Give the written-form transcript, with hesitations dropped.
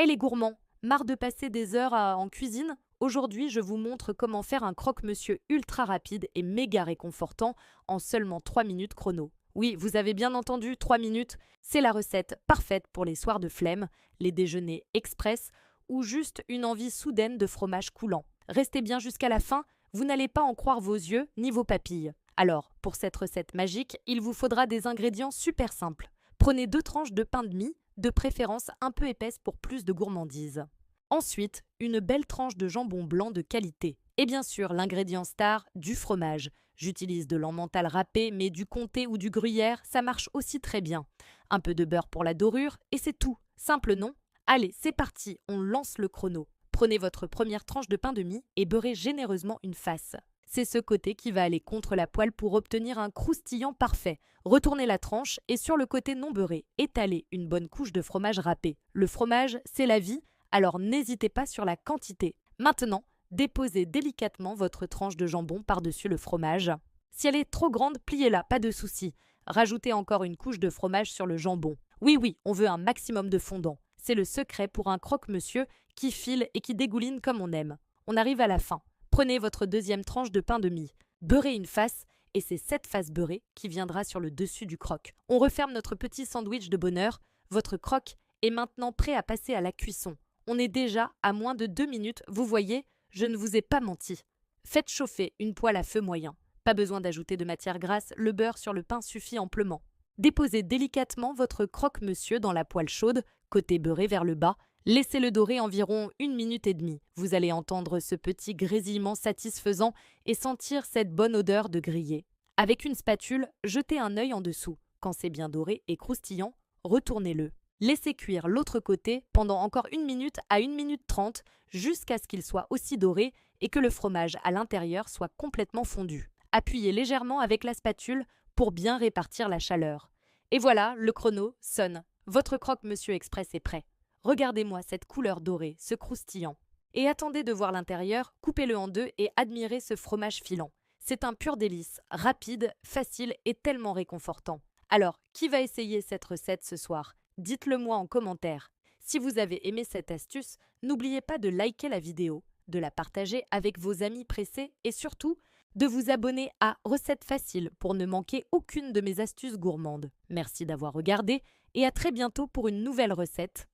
Hey les gourmands, marre de passer des heures en cuisine? Aujourd'hui, je vous montre comment faire un croque-monsieur ultra rapide et méga réconfortant en seulement 3 minutes chrono. Oui, vous avez bien entendu, 3 minutes, c'est la recette parfaite pour les soirs de flemme, les déjeuners express ou juste une envie soudaine de fromage coulant. Restez bien jusqu'à la fin, vous n'allez pas en croire vos yeux ni vos papilles. Alors, pour cette recette magique, il vous faudra des ingrédients super simples. Prenez 2 tranches de pain de mie, de préférence un peu épaisse pour plus de gourmandise. Ensuite, une belle tranche de jambon blanc de qualité. Et bien sûr, l'ingrédient star, du fromage. J'utilise de l'emmental râpé, mais du comté ou du gruyère, ça marche aussi très bien. Un peu de beurre pour la dorure, et c'est tout. Simple, non? Allez, c'est parti, on lance le chrono. Prenez votre première tranche de pain de mie et beurrez généreusement une face. C'est ce côté qui va aller contre la poêle pour obtenir un croustillant parfait. Retournez la tranche et sur le côté non beurré, étalez une bonne couche de fromage râpé. Le fromage, c'est la vie, alors n'hésitez pas sur la quantité. Maintenant, déposez délicatement votre tranche de jambon par-dessus le fromage. Si elle est trop grande, pliez-la, pas de souci. Rajoutez encore une couche de fromage sur le jambon. Oui, on veut un maximum de fondant. C'est le secret pour un croque-monsieur qui file et qui dégouline comme on aime. On arrive à la fin. Prenez votre deuxième tranche de pain de mie. Beurrez une face et c'est cette face beurrée qui viendra sur le dessus du croque. On referme notre petit sandwich de bonheur. Votre croque est maintenant prêt à passer à la cuisson. On est déjà à moins de 2 minutes, vous voyez, je ne vous ai pas menti. Faites chauffer une poêle à feu moyen. Pas besoin d'ajouter de matière grasse, le beurre sur le pain suffit amplement. Déposez délicatement votre croque-monsieur dans la poêle chaude, côté beurré vers le bas. Laissez-le dorer environ 1 minute et demie. Vous allez entendre ce petit grésillement satisfaisant et sentir cette bonne odeur de grillé. Avec une spatule, jetez un œil en dessous. Quand c'est bien doré et croustillant, retournez-le. Laissez cuire l'autre côté pendant encore 1 minute à 1 minute 30 jusqu'à ce qu'il soit aussi doré et que le fromage à l'intérieur soit complètement fondu. Appuyez légèrement avec la spatule pour bien répartir la chaleur. Et voilà, le chrono sonne. Votre croque-monsieur express est prêt. Regardez-moi cette couleur dorée, ce croustillant. Et attendez de voir l'intérieur, coupez-le en deux et admirez ce fromage filant. C'est un pur délice, rapide, facile et tellement réconfortant. Alors, qui va essayer cette recette ce soir? Dites-le moi en commentaire. Si vous avez aimé cette astuce, n'oubliez pas de liker la vidéo, de la partager avec vos amis pressés et surtout, de vous abonner à Recettes Faciles pour ne manquer aucune de mes astuces gourmandes. Merci d'avoir regardé et à très bientôt pour une nouvelle recette.